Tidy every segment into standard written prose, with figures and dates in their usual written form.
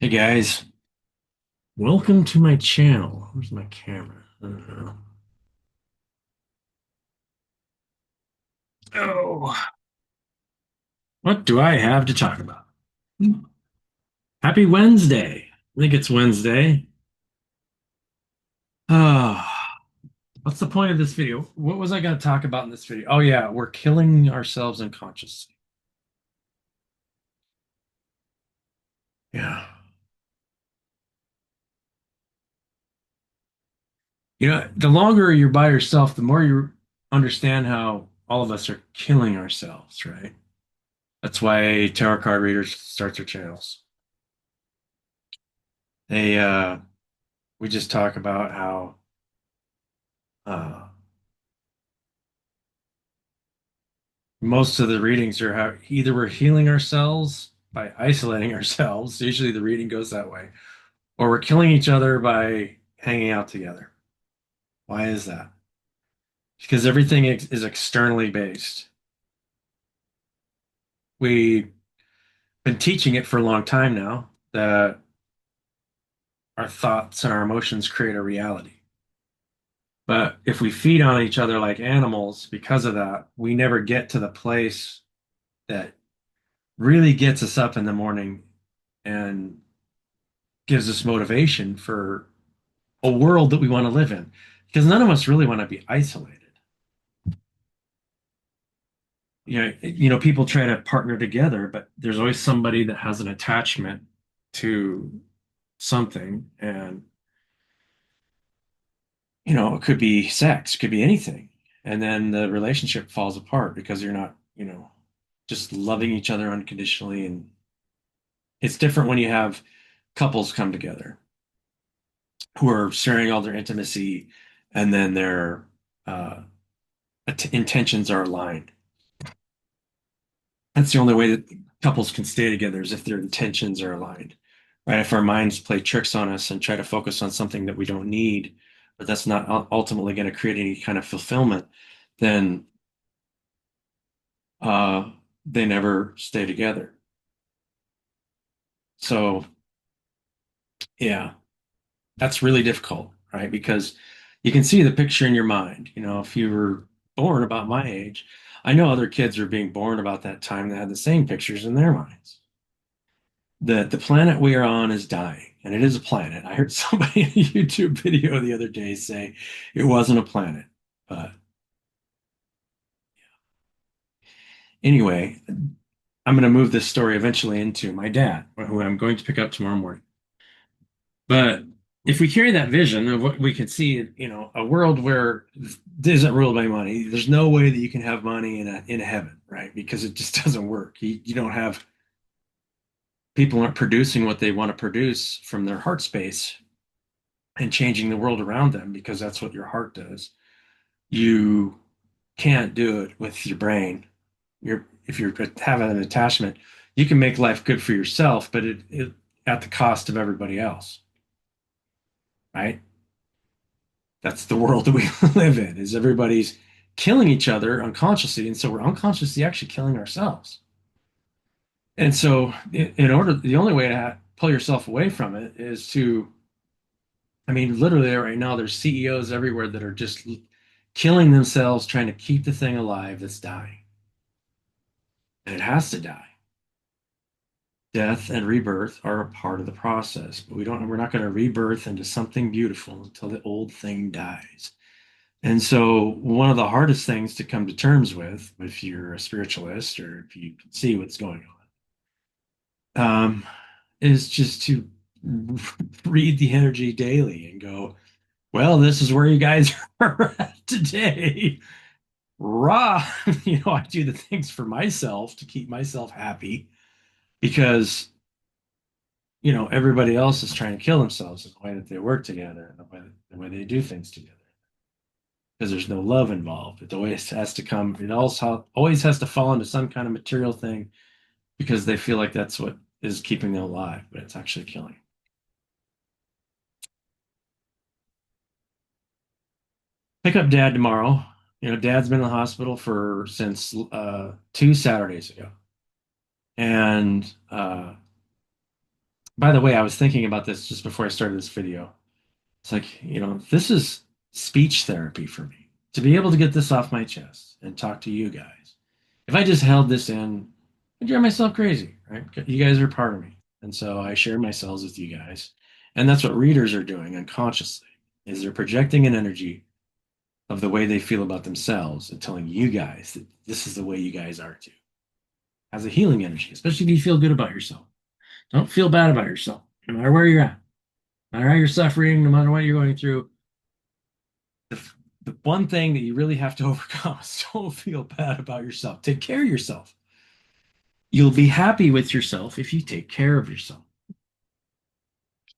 Hey guys, welcome to my channel. Where's my camera? I don't know. Oh, what do I have to talk about? Happy Wednesday. I think it's Wednesday. Ah, what's the point of this video? What was I going to talk about in this video? Oh yeah, we're killing ourselves unconsciously. Yeah. The longer you're by yourself, the more you understand how all of us are killing ourselves, right? That's why tarot card readers start their channels. They we just talk about how uh, most of the readings are how either we're healing ourselves by isolating ourselves, usually the reading goes that way, or we're killing each other by hanging out together. Why is that? Because everything is externally based. We've been teaching it for a long time now that our thoughts and our emotions create a reality. But if we feed on each other like animals because of that, we never get to the place that really gets us up in the morning and gives us motivation for a world that we want to live in. Because none of us really want to be isolated. People try to partner together, but there's always somebody that has an attachment to something, and it could be sex, could be anything, and then the relationship falls apart because you're not, just loving each other unconditionally. And it's different when you have couples come together who are sharing all their intimacy, and then their uh, intentions are aligned. That's the only way that couples can stay together is if their intentions are aligned, right? If our minds play tricks on us and try to focus on something that we don't need, but that's not ultimately going to create any kind of fulfillment, then uh, they never stay together. So, yeah, that's really difficult, right? Because you can see the picture in your mind. If you were born about my age, I know other kids are being born about that time that had the same pictures in their minds. The planet we are on is dying, and it is a planet. I heard somebody in a YouTube video the other day say it wasn't a planet. But anyway, I'm going to move this story eventually into my dad, who I'm going to pick up tomorrow morning. But if we carry that vision of what we could see, a world where it isn't ruled by money, there's no way that you can have money in a heaven, right? Because it just doesn't work. You don't have people aren't producing what they want to produce from their heart space and changing the world around them because that's what your heart does. You can't do it with your brain. If you're having an attachment, you can make life good for yourself, but it at the cost of everybody else, right? That's the world that we live in, is everybody's killing each other unconsciously, and so we're unconsciously actually killing ourselves. And so, in order, the only way to pull yourself away from it is to, I mean, literally right now, there's CEOs everywhere that are just killing themselves trying to keep the thing alive that's dying. And it has to die. Death and rebirth are a part of the process, but we're not going to rebirth into something beautiful until the old thing dies. And so one of the hardest things to come to terms with, if you're a spiritualist or if you can see what's going on, is just to read the energy daily and go, well, this is where you guys are at today. Rah, I do the things for myself to keep myself happy because, everybody else is trying to kill themselves in the way that they work together and the way they do things together. Because there's no love involved. It always has to come, it also always has to fall into some kind of material thing because they feel like that's what is keeping them alive, but it's actually killing. Pick up dad tomorrow. Dad's been in the hospital for since 2 Saturdays ago. And By the way, I was thinking about this just before I started this video. It's like, this is speech therapy for me. To be able to get this off my chest and talk to you guys. If I just held this in, I'd drive myself crazy, right? You guys are part of me. And so I share myself with you guys. And that's what readers are doing unconsciously, is they're projecting an energy of the way they feel about themselves and telling you guys that this is the way you guys are too. As a healing energy, especially if you feel good about yourself. Don't feel bad about yourself, no matter where you're at, no matter how you're suffering, no matter what you're going through. The, the one thing that you really have to overcome is don't feel bad about yourself. Take care of yourself. You'll be happy with yourself if you take care of yourself.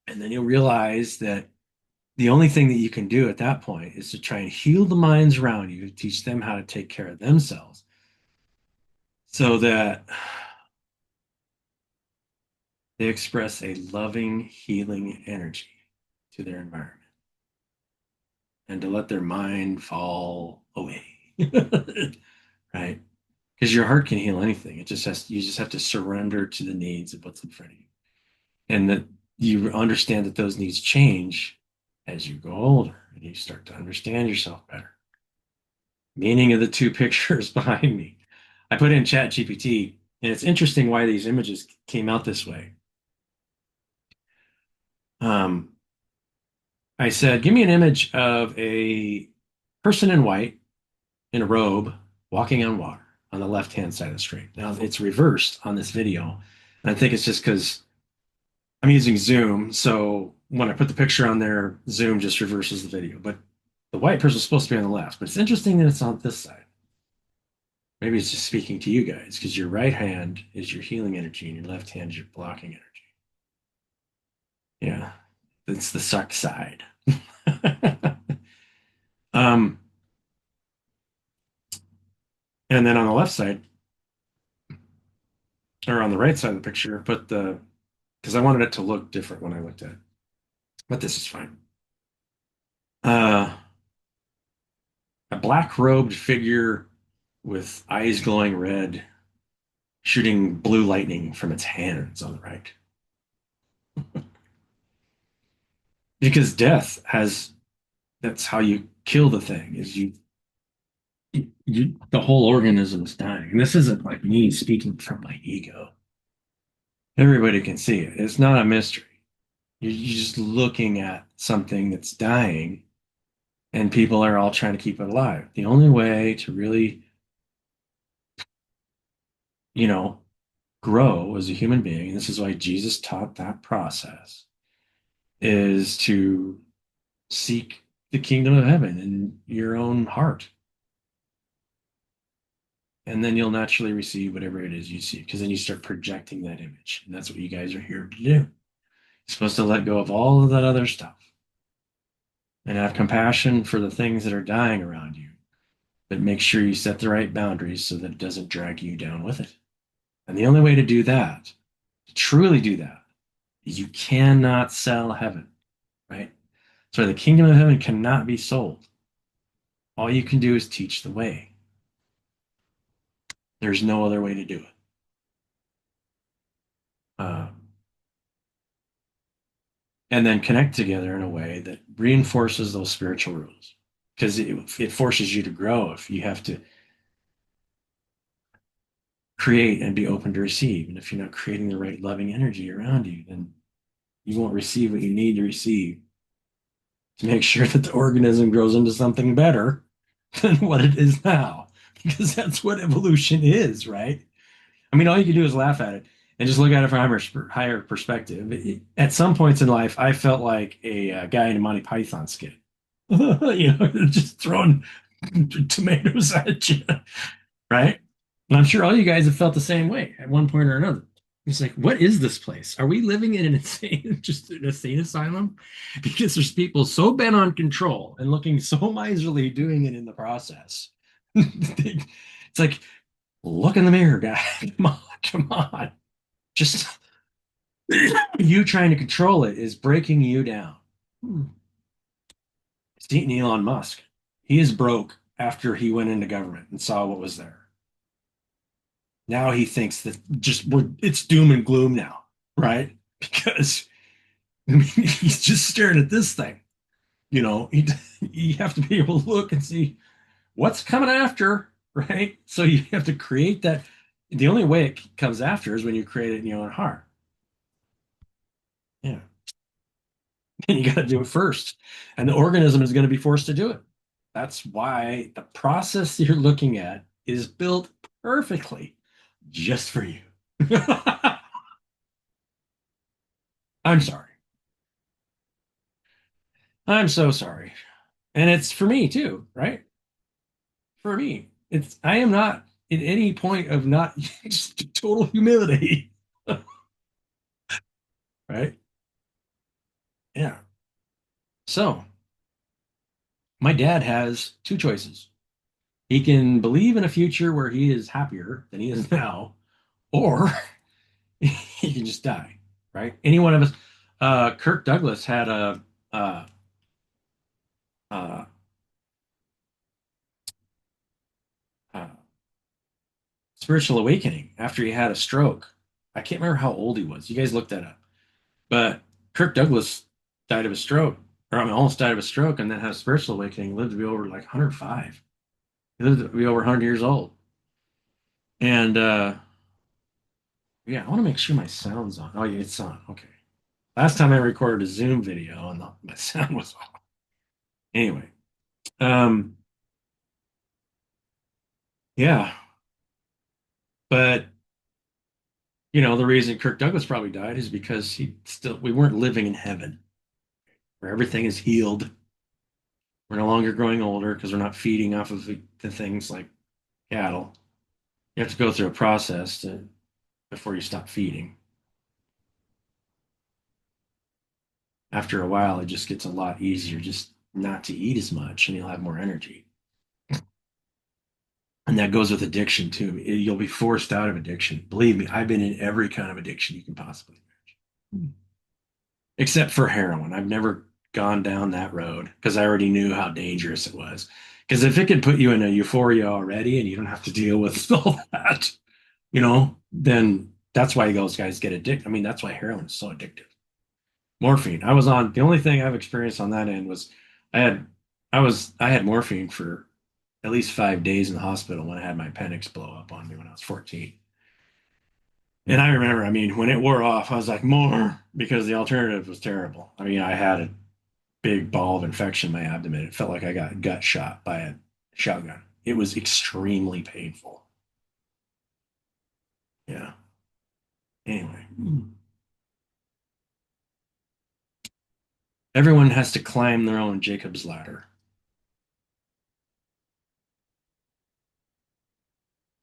And then you'll realize that the only thing that you can do at that point is to try and heal the minds around you, to teach them how to take care of themselves so that they express a loving, healing energy to their environment and to let their mind fall away. Right? Because your heart can heal anything. You just have to surrender to the needs of what's in front of you. And that you understand that those needs change as you grow older and you start to understand yourself better. Meaning of the two pictures behind me. I put in Chat GPT, and it's interesting why these images came out this way. Um, I said, give me an image of a person in white in a robe walking on water on the left-hand side of the screen. Now it's reversed on this video. And I think it's just because I'm using Zoom. So when I put the picture on there, Zoom just reverses the video. But the white person is supposed to be on the left. But it's interesting that it's on this side. Maybe it's just speaking to you guys because your right hand is your healing energy and your left hand is your blocking energy. Yeah, it's the suck side. um, and then on the left side, or on the right side of the picture, put the because I wanted it to look different when I looked at it. But this is fine. Uh, a black robed figure with eyes glowing red, shooting blue lightning from its hands on the right. Because death has that's how you kill the thing is the whole organism is dying. And this isn't like me speaking from my ego. Everybody can see it. It's not a mystery. You're just looking at something that's dying, and people are all trying to keep it alive. The only way to really, you know, grow as a human being, and this is why Jesus taught that process, is to seek the kingdom of heaven in your own heart. And then you'll naturally receive whatever it is you see, because then you start projecting that image. And that's what you guys are here to do. You're supposed to let go of all of that other stuff and have compassion for the things that are dying around you. But make sure you set the right boundaries so that it doesn't drag you down with it. And the only way to do that, to truly do that, is you cannot sell heaven, right? So the kingdom of heaven cannot be sold. All you can do is teach the way. There's no other way to do it. Uh, and then connect together in a way that reinforces those spiritual rules because it forces you to grow if you have to create and be open to receive. And if you're not creating the right loving energy around you, then you won't receive what you need to receive to make sure that the organism grows into something better than what it is now. Because that's what evolution is, right? I mean, all you can do is laugh at it and just look at it from a higher perspective. At some points in life, I felt like a guy in a Monty Python skit, just throwing tomatoes at you, right? And I'm sure all you guys have felt the same way at one point or another. It's like, what is this place? Are we living in an insane, just an insane asylum? Because there's people so bent on control and looking so miserly doing it in the process. It's like, look in the mirror, guy. Come on, come on. Just you trying to control it is breaking you down. See Elon Musk. He is broke after he went into government and saw what was there. Now he thinks that it's doom and gloom now, right? because I mean, he's just staring at this thing. You have to be able to look and see what's coming after, right? So you have to create that. The only way it comes after is when you create it in your own heart. Yeah. And you got to do it first. And the organism is going to be forced to do it. That's why the process you're looking at is built perfectly just for you. I'm sorry. I'm so sorry. And it's for me too, right? For me. I am not at any point of not just total humility, right? Yeah. So my dad has two choices. He can believe in a future where he is happier than he is now, or he can just die, right? Any one of us. Kirk Douglas had a, a, a spiritual awakening after he had a stroke. I can't remember how old he was. You guys looked that up. But Kirk Douglas died of a stroke, or I mean, almost died of a stroke, and then had a spiritual awakening. Lived to be over like 105. He lived to be over 100 years old. And yeah, I want to make sure my sound's on. Oh, yeah, it's on. Okay. Last time I recorded a Zoom video and my sound was off. Anyway, um, yeah, but the reason Kirk Douglas probably died is because we weren't living in heaven where everything is healed. We're no longer growing older because we're not feeding off of the things like cattle. You have to go through a process before you stop feeding. After a while, it just gets a lot easier just not to eat as much and you'll have more energy. And that goes with addiction too. You'll be forced out of addiction. Believe me, I've been in every kind of addiction you can possibly imagine, except for heroin. I've never gone down that road because I already knew how dangerous it was. Because if it could put you in a euphoria already and you don't have to deal with all that, then that's why those guys get addicted. I mean, that's why heroin is so addictive. Morphine. The only thing I've experienced on that end was I had I had morphine for at least 5 days in the hospital when I had my appendix blow up on me when I was 14. And I remember, I mean, when it wore off, I was like, more, because the alternative was terrible. I mean, I had a big ball of infection in my abdomen. It felt like I got gut shot by a shotgun. It was extremely painful. Yeah. Anyway, everyone has to climb their own Jacob's ladder.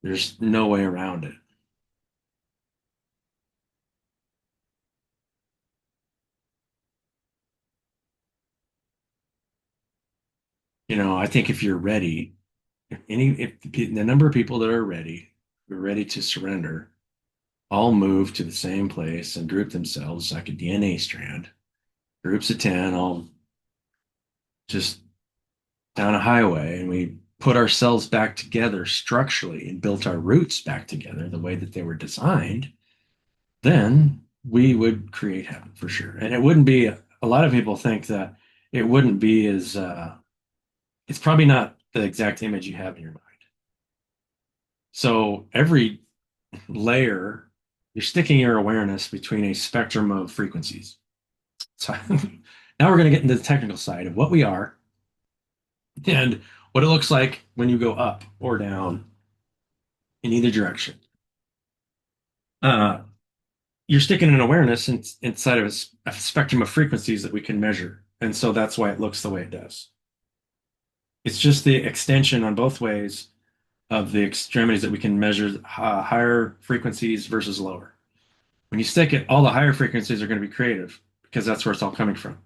There's no way around it. I think if you're ready, if the number of people that are ready, who are ready to surrender, all move to the same place and group themselves like a DNA strand, groups of 10, all just down a highway, and we put ourselves back together structurally and built our roots back together the way that they were designed, then we would create heaven for sure. And it wouldn't be, a lot of people think that it wouldn't be as, it's probably not the exact image you have in your mind. So every layer, you're sticking your awareness between a spectrum of frequencies. So now we're going to get into the technical side of what we are and what it looks like when you go up or down in either direction. Uh, you're sticking an awareness inside of a spectrum of frequencies that we can measure. And so that's why it looks the way it does. It's just the extension on both ways of the extremities that we can measure higher frequencies versus lower. When you stick it, all the higher frequencies are going to be creative because that's where it's all coming from.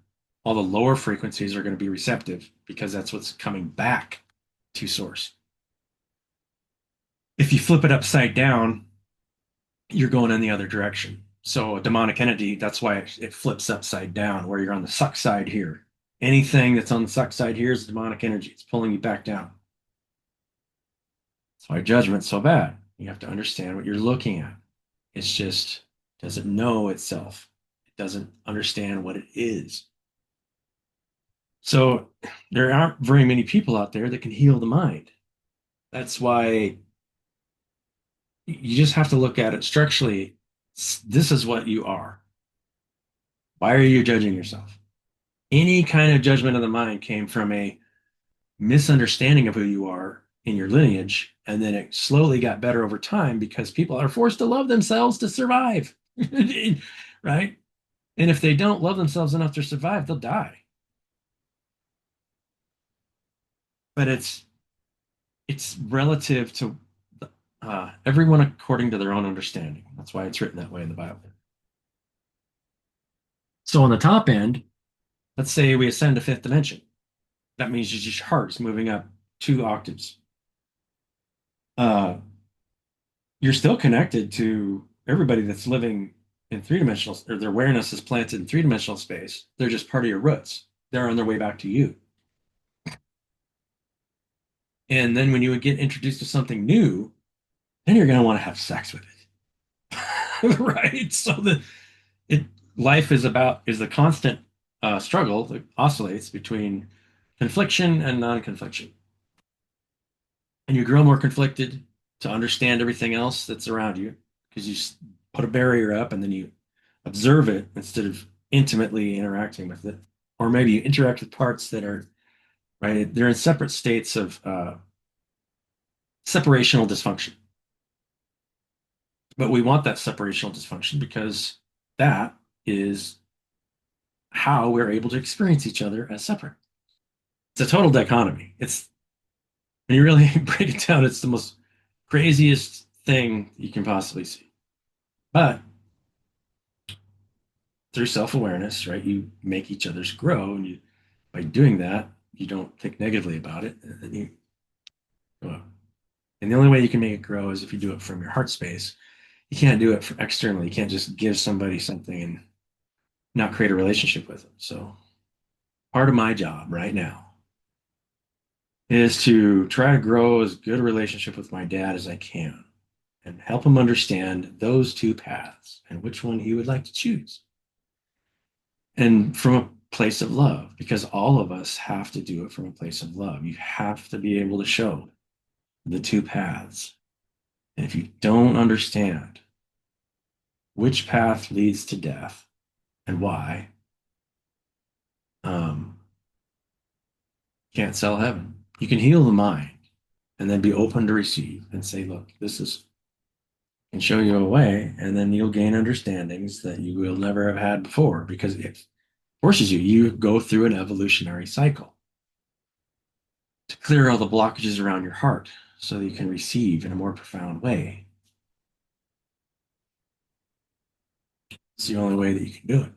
All the lower frequencies are going to be receptive because that's what's coming back to source. If you flip it upside down, you're going in the other direction. So a demonic entity, that's why it flips upside down, where you're on the suck side here. Anything that's on the suck side here is a demonic energy. It's pulling you back down. That's why judgment's so bad. You have to understand what you're looking at. It's just, does it know itself? It doesn't understand what it is. So there aren't very many people out there that can heal the mind. That's why you just have to look at it structurally. This is what you are. Why are you judging yourself? Any kind of judgment of the mind came from a misunderstanding of who you are in your lineage, and then it slowly got better over time because people are forced to love themselves to survive. Right? And if they don't love themselves enough to survive, they'll die. But it's relative to everyone according to their own understanding. That's why it's written that way in the Bible. So on the top end, let's say we ascend to fifth dimension. That means your heart is moving up 2 octaves. Uh, you're still connected to everybody that's living in three-dimensional, or their awareness is planted in three-dimensional space. They're just part of your roots. They're on their way back to you. And then when you would get introduced to something new, then you're going to want to have sex with it. Right? So it life is a constant struggle that oscillates between confliction and non-confliction. And you grow more conflicted to understand everything else that's around you because you put a barrier up and then you observe it instead of intimately interacting with it. Or maybe you interact with parts that are right, they're in separate states of separational dysfunction. But we want that separational dysfunction because that is how we're able to experience each other as separate. It's a total dichotomy. It's when you really break it down, it's the most craziest thing you can possibly see. But through self-awareness, right, you make each other's grow, and you by doing that, you don't think negatively about it, and then you go up. And the only way you can make it grow is if you do it from your heart space. You can't do it externally. You can't just give somebody something and not create a relationship with them. So part of my job right now is to try to grow as good a relationship with my dad as I can and help him understand those 2 paths and which one he would like to choose. And from a place of love, because all of us have to do it from a place of love. You have to be able to show the 2 paths. And if you don't understand which path leads to death and why, um, can't sell heaven. You can heal the mind and then be open to receive and say, look, this is and show you a way, and then you'll gain understandings that you will never have had before because it forces you. You go through an evolutionary cycle to clear all the blockages around your heart so that you can receive in a more profound way. It's the only way that you can do it.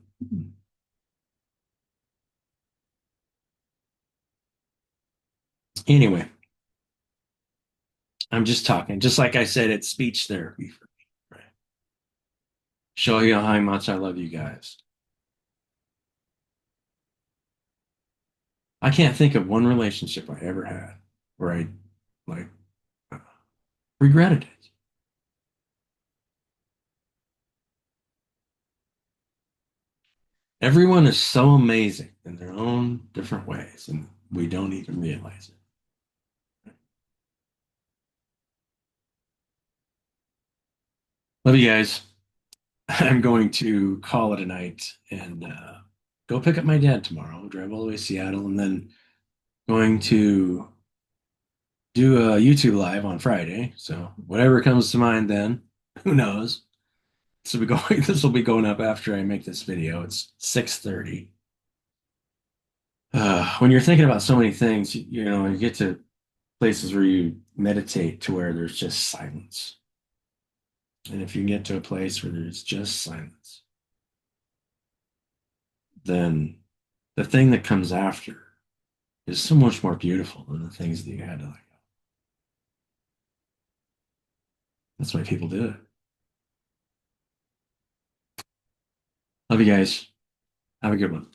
Anyway, I'm just talking. Just like I said, it's speech therapy for me, right? Show you how much I love you guys. I can't think of one relationship I ever had where I like regretted it. Everyone is so amazing in their own different ways, and we don't even realize it. Love you guys. I'm going to call it a night and go pick up my dad tomorrow, drive all the way to Seattle, and then going to do a YouTube live on Friday. So whatever comes to mind then, who knows? This will be going up after I make this video. It's 6:30. When you're thinking about so many things, you know, you get to places where you meditate to where there's just silence. And if you get to a place where there's just silence, then the thing that comes after is so much more beautiful than the things that you had to let go. That's why people do it. Love you guys. Have a good one.